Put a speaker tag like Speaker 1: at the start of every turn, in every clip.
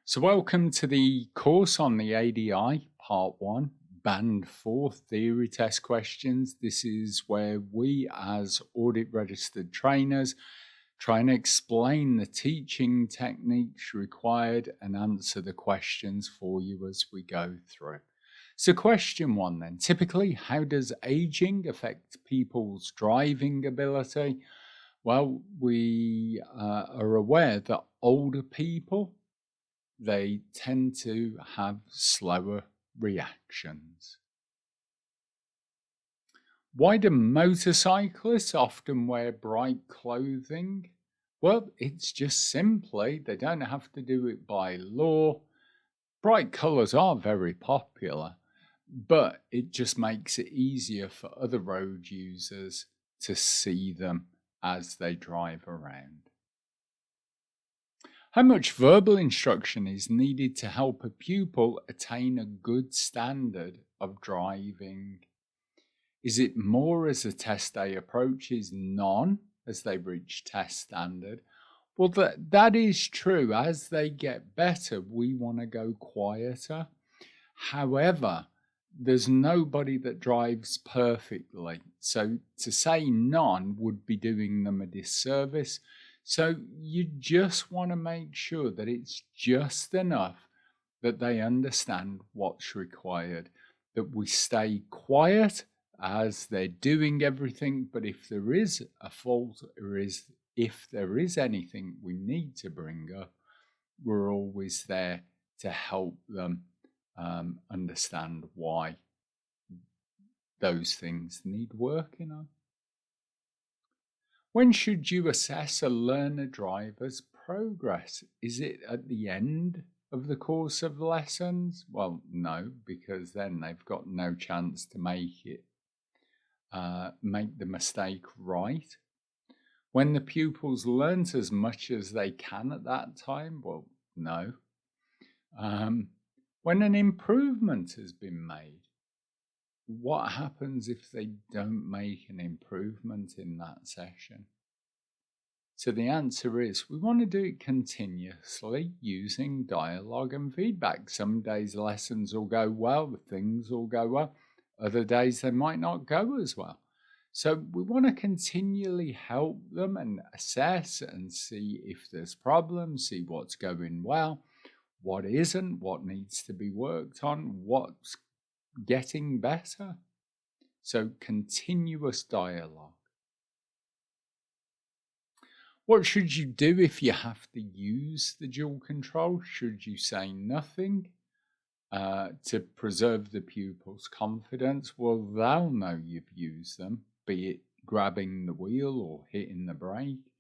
Speaker 1: So, welcome to the course on the ADI Part 1, Band 4 Theory Test Questions. This is where we, as audit registered trainers, try and explain the teaching techniques required and answer the questions for you as we go through. So, question 1 then. Typically, how does aging affect people's driving ability? Well, we are aware that older people they tend to have slower reactions. Why do motorcyclists often wear bright clothing? Well, it's just simply they don't have to do it by law. Bright colours are very popular, but it just makes it easier for other road users to see them as they drive around. How much verbal instruction is needed to help a pupil attain a good standard of driving? Is it more as the test day approaches, none as they reach test standard? Well, that is true. As they get better, we want to go quieter. However, there's nobody that drives perfectly. So to say none would be doing them a disservice. So you just want to make sure that it's just enough that they understand what's required, that we stay quiet as they're doing everything. But if there is a fault or if there is anything we need to bring up, we're always there to help them understand why those things need working on. When should you assess a learner driver's progress? Is it at the end of the course of lessons? Well, no, because then they've got no chance to make the mistake right. When the pupils learnt as much as they can at that time? Well, no. When an improvement has been made, what happens if they don't make an improvement in that session? So the answer is we want to do it continuously using dialogue and feedback. Some days lessons will go well, things will go well. Other days they might not go as well. So we want to continually help them and assess and see if there's problems, see what's going well, what isn't, what needs to be worked on, what's getting better. So continuous dialogue. What should you do if you have to use the dual control? Should you say nothing to preserve the pupil's confidence? Well, they'll know you've used them, be it grabbing the wheel or hitting the brake.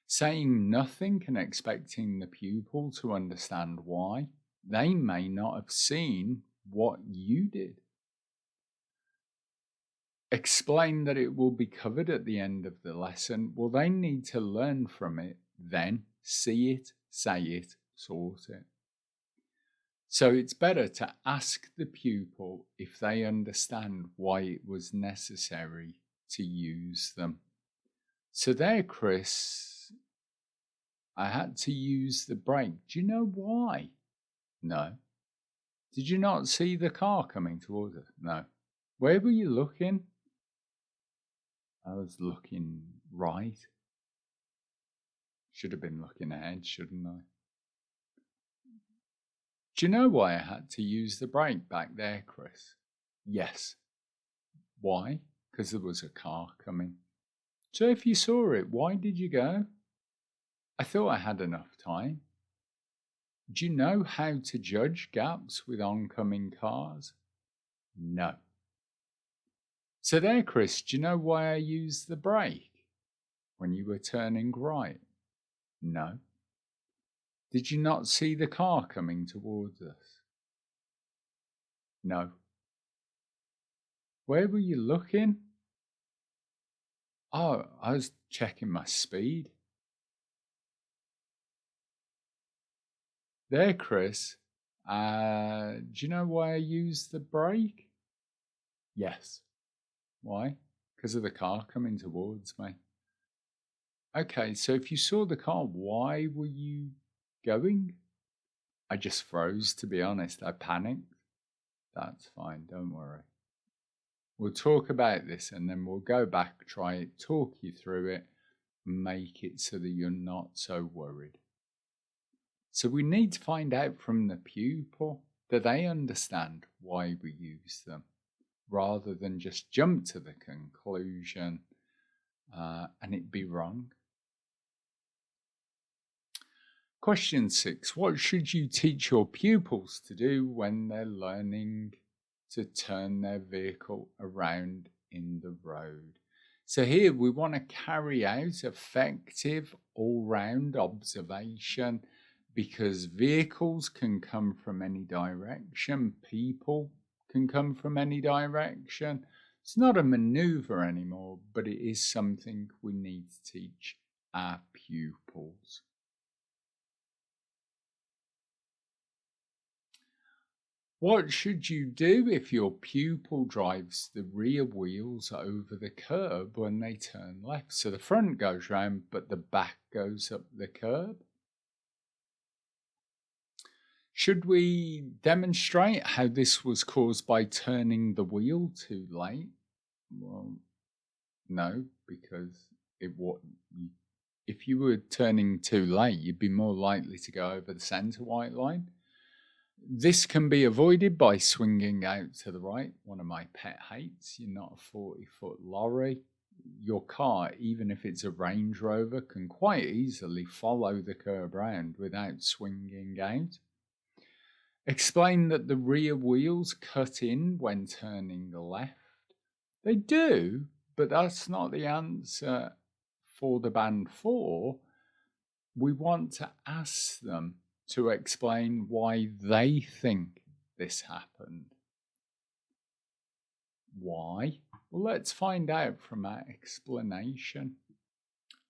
Speaker 1: Saying nothing and expecting the pupil to understand why, they may not have seen what you did. Explain that it will be covered at the end of the lesson. Well, they need to learn from it, then see it, say it, sort it. So it's better to ask the pupil if they understand why it was necessary to use them. So there, Chris, I had to use the brake. Do you know why? No. Did you not see the car coming towards us? No. Where were you looking? I was looking right. Should have been looking ahead, shouldn't I? Do you know why I had to use the brake back there, Chris? Yes. Why? Because there was a car coming. So if you saw it, why did you go? I thought I had enough time. Do you know how to judge gaps with oncoming cars? No. So there, Chris, do you know why I used the brake when you were turning right? No. Did you not see the car coming towards us? No. Where were you looking? Oh, I was checking my speed. There, Chris. Do you know why I used the brake? Yes. Why? Because of the car coming towards me. Okay, so if you saw the car, why were you going? I just froze, to be honest. I panicked. That's fine, don't worry. We'll talk about this and then we'll go back, try it, talk you through it, make it so that you're not so worried. So we need to find out from the pupil that they understand why we use them, rather than just jump to the conclusion and it be wrong. Question 6. What should you teach your pupils to do when they're learning to turn their vehicle around in the road? So here we want to carry out effective all-round observation, because vehicles can come from any direction, people can come from any direction. It's not a maneuver anymore, but it is something we need to teach our pupils. What should you do if your pupil drives the rear wheels over the curb when they turn left? So the front goes round, but the back goes up the curb. Should we demonstrate how this was caused by turning the wheel too late? Well, no, because if you were turning too late, you'd be more likely to go over the centre white line. This can be avoided by swinging out to the right. One of my pet hates. You're not a 40-foot lorry. Your car, even if it's a Range Rover, can quite easily follow the curb round without swinging out. Explain that the rear wheels cut in when turning left. They do, but that's not the answer for the band 4. We want to ask them to explain why they think this happened. Why? Well, let's find out from our explanation.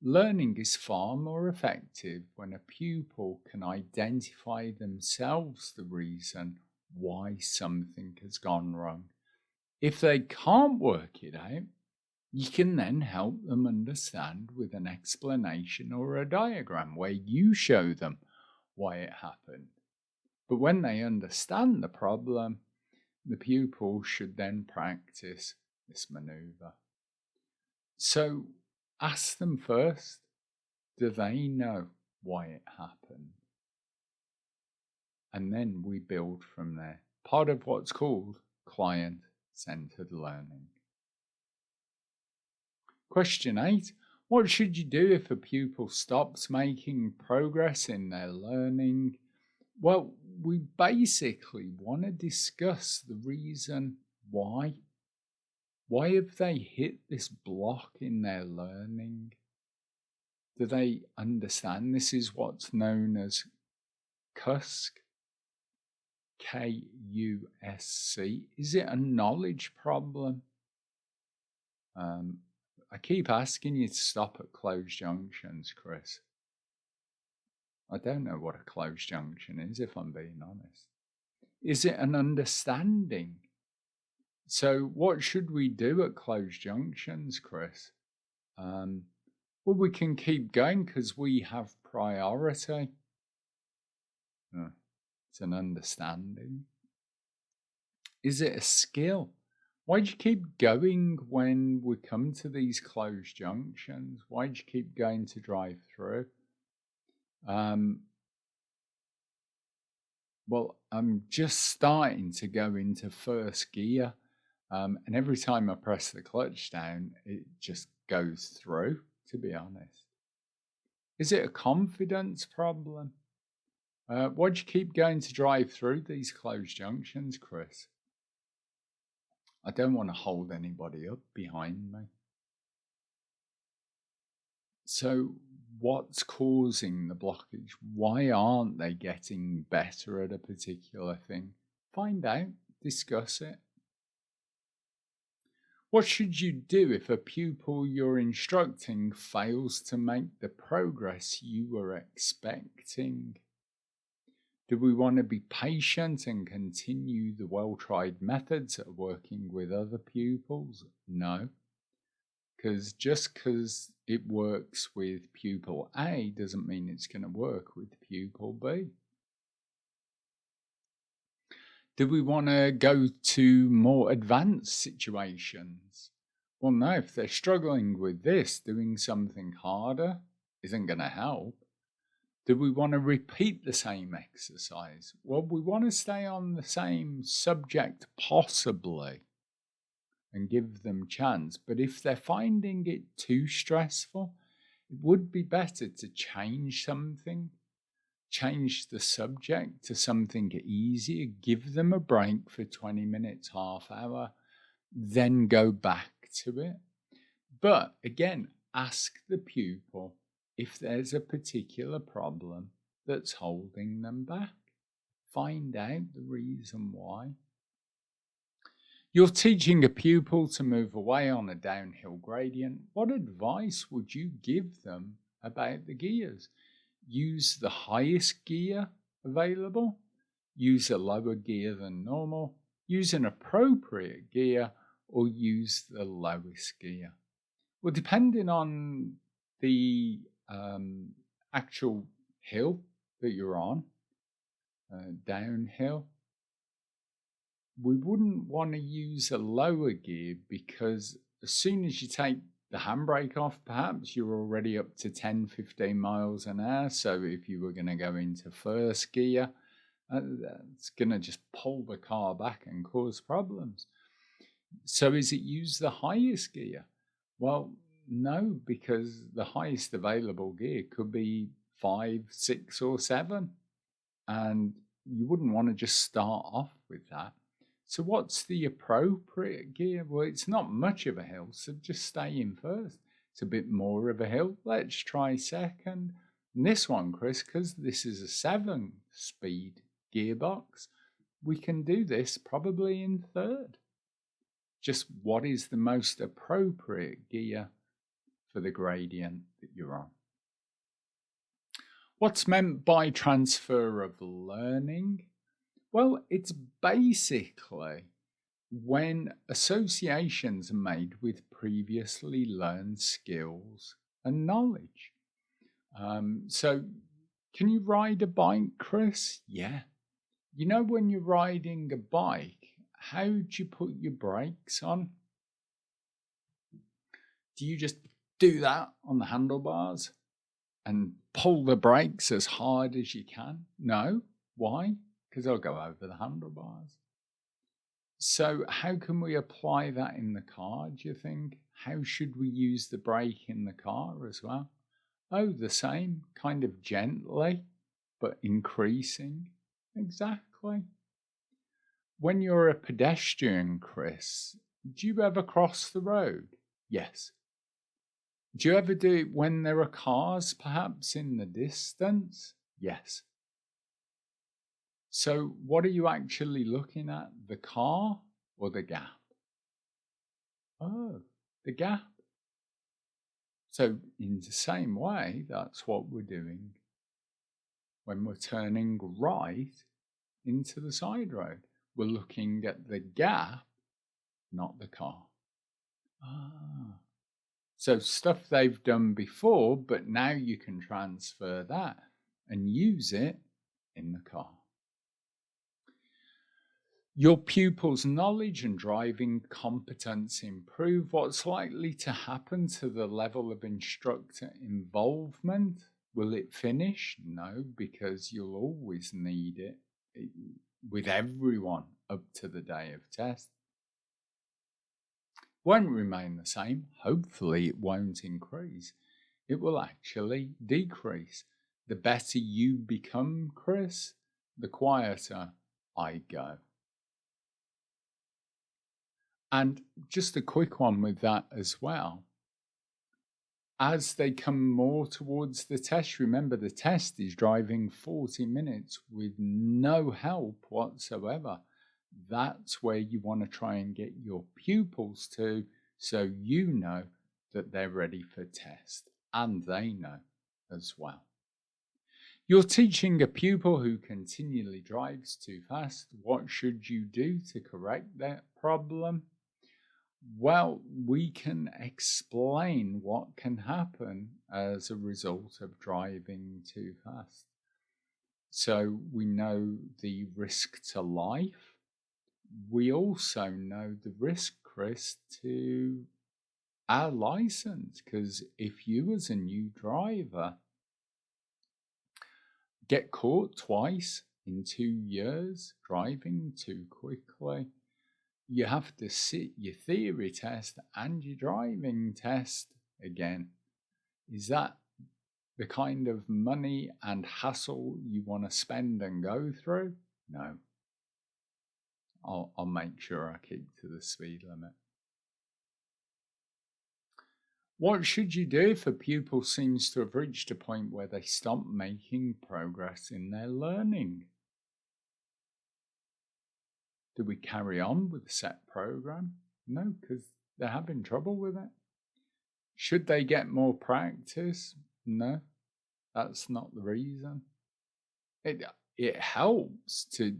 Speaker 1: Learning is far more effective when a pupil can identify themselves the reason why something has gone wrong. If they can't work it out, you can then help them understand with an explanation or a diagram where you show them why it happened. But when they understand the problem, the pupil should then practice this maneuver. So ask them first, do they know why it happened? And then we build from there. Part of what's called client-centered learning. Question 8. What should you do if a pupil stops making progress in their learning? Well, we basically want to discuss the reason why. Why have they hit this block in their learning? Do they understand this is what's known as KUSC? KUSC. Is it a knowledge problem? I keep asking you to stop at closed junctions, Chris. I don't know what a closed junction is, if I'm being honest. Is it an understanding? So what should we do at closed junctions, Chris? Well, we can keep going because we have priority. It's an understanding. Is it a skill? Why do you keep going when we come to these closed junctions? Why do you keep going to drive through? Well, I'm just starting to go into first gear, and every time I press the clutch down, it just goes through, to be honest. Is it a confidence problem? Why do you keep going to drive through these closed junctions, Chris? I don't want to hold anybody up behind me. So what's causing the blockage? Why aren't they getting better at a particular thing? Find out, discuss it. What should you do if a pupil you're instructing fails to make the progress you were expecting? Do we want to be patient and continue the well-tried methods of working with other pupils? No. Just because it works with pupil A doesn't mean it's going to work with pupil B. Do we want to go to more advanced situations? Well, no, if they're struggling with this, doing something harder isn't going to help. Do we want to repeat the same exercise? Well, we want to stay on the same subject possibly and give them chance. But if they're finding it too stressful, it would be better to change something, change the subject to something easier, give them a break for 20 minutes, half hour, then go back to it. But again, ask the pupil if there's a particular problem that's holding them back. Find out the reason why. You're teaching a pupil to move away on a downhill gradient. What advice would you give them about the gears? Use the highest gear available, use a lower gear than normal, use an appropriate gear, or use the lowest gear. Well, depending on the actual hill that you're on, downhill, we wouldn't want to use a lower gear because as soon as you take the handbrake off, perhaps you're already up to 10, 15 miles an hour. So if you were going to go into first gear, that's going to just pull the car back and cause problems. So is it use the highest gear? Well, no, because the highest available gear could be 5, 6, or 7. And you wouldn't want to just start off with that. So what's the appropriate gear? Well, it's not much of a hill, so just stay in first. It's a bit more of a hill. Let's try second. And this one, Chris, because this is a 7-speed gearbox, we can do this probably in third. Just what is the most appropriate gear for the gradient that you're on? What's meant by transfer of learning? Well, it's basically when associations are made with previously learned skills and knowledge. So, can you ride a bike, Chris? Yeah. You know, when you're riding a bike, how do you put your brakes on? Do you just do that on the handlebars and pull the brakes as hard as you can? No. Why? Because they'll go over the handlebars. So how can we apply that in the car, do you think? How should we use the brake in the car as well? Oh, the same, kind of gently, but increasing. Exactly. When you're a pedestrian, Chris, do you ever cross the road? Yes. Do you ever do it when there are cars perhaps in the distance? Yes. So what are you actually looking at? The car or the gap? Oh, the gap. So in the same way, that's what we're doing when we're turning right into the side road. We're looking at the gap, not the car. So stuff they've done before, but now you can transfer that and use it in the car. Your pupils' knowledge and driving competence improve. What's likely to happen to the level of instructor involvement? Will it finish? No, because you'll always need it with everyone up to the day of test. Won't remain the same. Hopefully it won't increase. It will actually decrease. The better you become, Chris, the quieter I go. And just a quick one with that as well. As they come more towards the test, remember the test is driving 40 minutes with no help whatsoever. That's where you want to try and get your pupils to, so you know that they're ready for test and they know as well. You're teaching a pupil who continually drives too fast. What should you do to correct that problem? Well, we can explain what can happen as a result of driving too fast. So we know the risk to life we also know the risk, Chris, to our license, because if you as a new driver get caught twice in 2 years driving too quickly, you have to sit your theory test and your driving test again. Is that the kind of money and hassle you want to spend and go through? No. I'll make sure I keep to the speed limit. What should you do if a pupil seems to have reached a point where they stop making progress in their learning? Do we carry on with the set program? No, because they're having trouble with it. Should they get more practice? No, that's not the reason. It helps to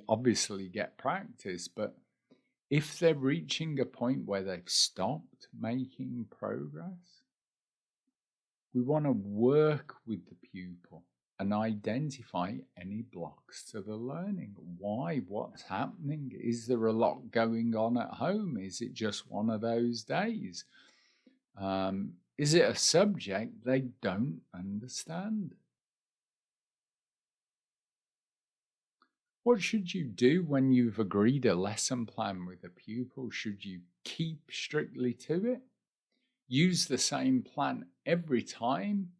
Speaker 1: obviously get practice, but if they're reaching a point where they've stopped making progress, we want to work with the pupil and identify any blocks to the learning. Why? What's happening? Is there a lot going on at home? Is it just one of those days? Is it a subject they don't understand? What should you do when you've agreed a lesson plan with a pupil? Should you keep strictly to it? Use the same plan every time?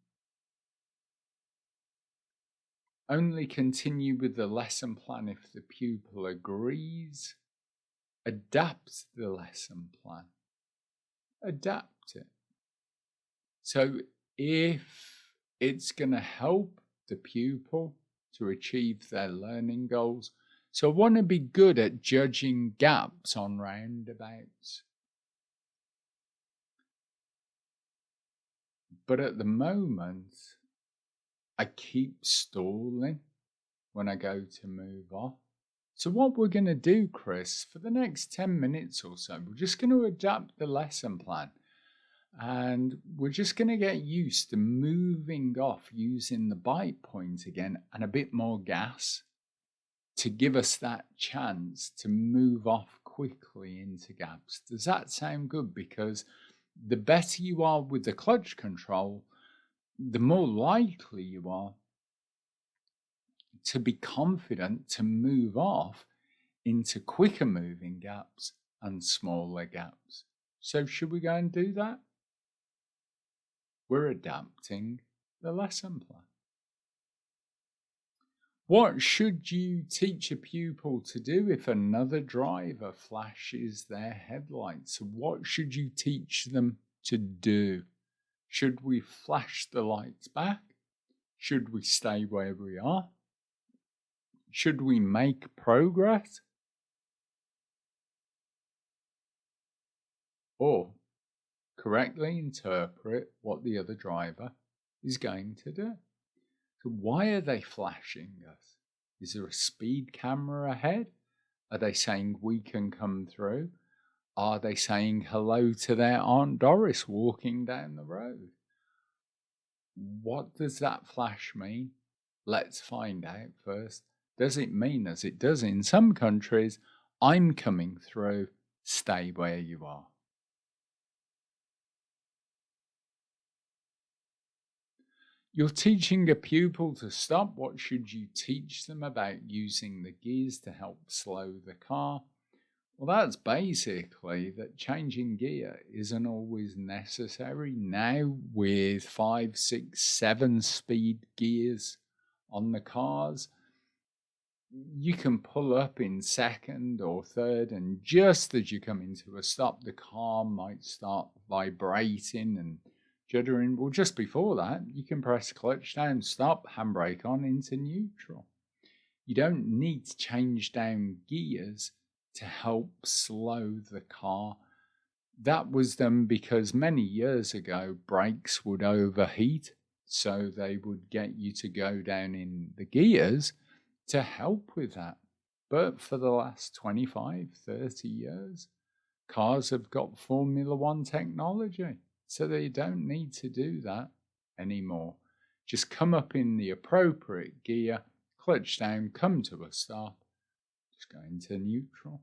Speaker 1: Only continue with the lesson plan if the pupil agrees? Adapt the lesson plan. Adapt it. So if it's going to help the pupil to achieve their learning goals, so I want to be good at judging gaps on roundabouts. But at the moment, I keep stalling when I go to move off. So what we're going to do, Chris, for the next 10 minutes or so, we're just going to adapt the lesson plan. And we're just going to get used to moving off using the bite point again and a bit more gas to give us that chance to move off quickly into gaps. Does that sound good? Because the better you are with the clutch control, the more likely you are to be confident to move off into quicker moving gaps and smaller gaps. So should we go and do that? We're adapting the lesson plan. What should you teach a pupil to do if another driver flashes their headlights? What should you teach them to do? Should we flash the lights back? Should we stay where we are? Should we make progress? Or correctly interpret what the other driver is going to do? So why are they flashing us? Is there a speed camera ahead? Are they saying we can come through? Are they saying hello to their Aunt Doris walking down the road? What does that flash mean? Let's find out first. Does it mean, as it does in some countries, I'm coming through, stay where you are? You're teaching a pupil to stop. What should you teach them about using the gears to help slow the car? Well, that's basically that changing gear isn't always necessary. Now, with 5, 6, 7 speed gears on the cars, you can pull up in second or third, and just as you come into a stop, the car might start vibrating and juddering. Well, just before that, you can press clutch down, stop, handbrake on into neutral. You don't need to change down gears to help slow the car. That was done because many years ago, brakes would overheat, so they would get you to go down in the gears to help with that. But for the last 25, 30 years, cars have got Formula One technology. So they don't need to do that anymore. Just come up in the appropriate gear, clutch down, come to a stop, just go into neutral.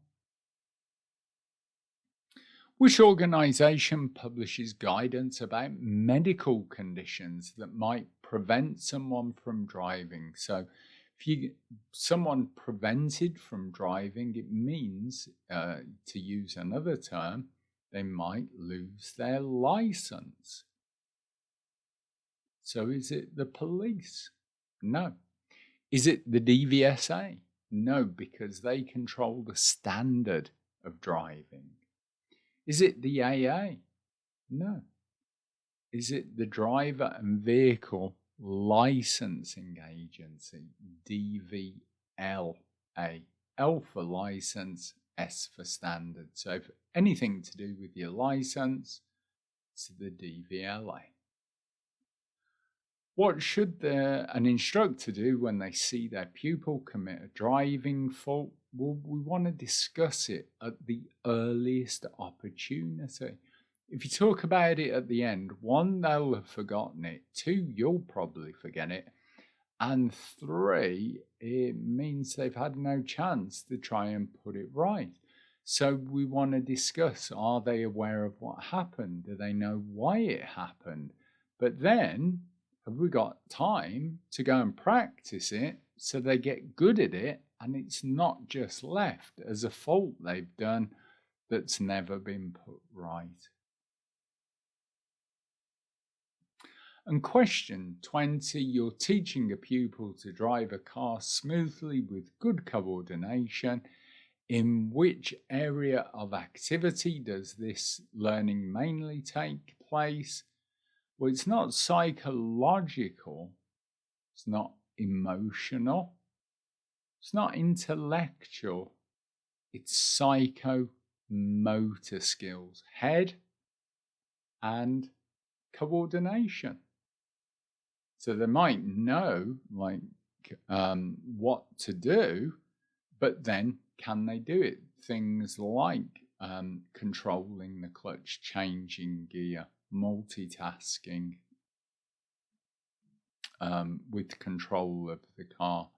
Speaker 1: Which organisation publishes guidance about medical conditions that might prevent someone from driving? So, if someone prevented from driving, it means, to use another term, they might lose their license. So, is it the police? No. Is it the DVSA? No, because they control the standard of driving. Is it the AA? No. Is it the Driver and Vehicle Licensing Agency? DVLA. L for license, S for standard. So if anything to do with your license, it's the DVLA. What should an instructor do when they see their pupil commit a driving fault? Well, we want to discuss it at the earliest opportunity. If you talk about it at the end, one, they'll have forgotten it. Two, you'll probably forget it. And three, it means they've had no chance to try and put it right. So we want to discuss, are they aware of what happened? Do they know why it happened? But then, have we got time to go and practice it so they get good at it and it's not just left as a fault they've done that's never been put right? And question 20, you're teaching a pupil to drive a car smoothly with good coordination. In which area of activity does this learning mainly take place? Well, it's not psychological, it's not emotional, it's not intellectual, it's psychomotor skills, head and coordination. So they might know what to do, but then can they do it? Things like controlling the clutch, changing gear, multitasking with control of the car.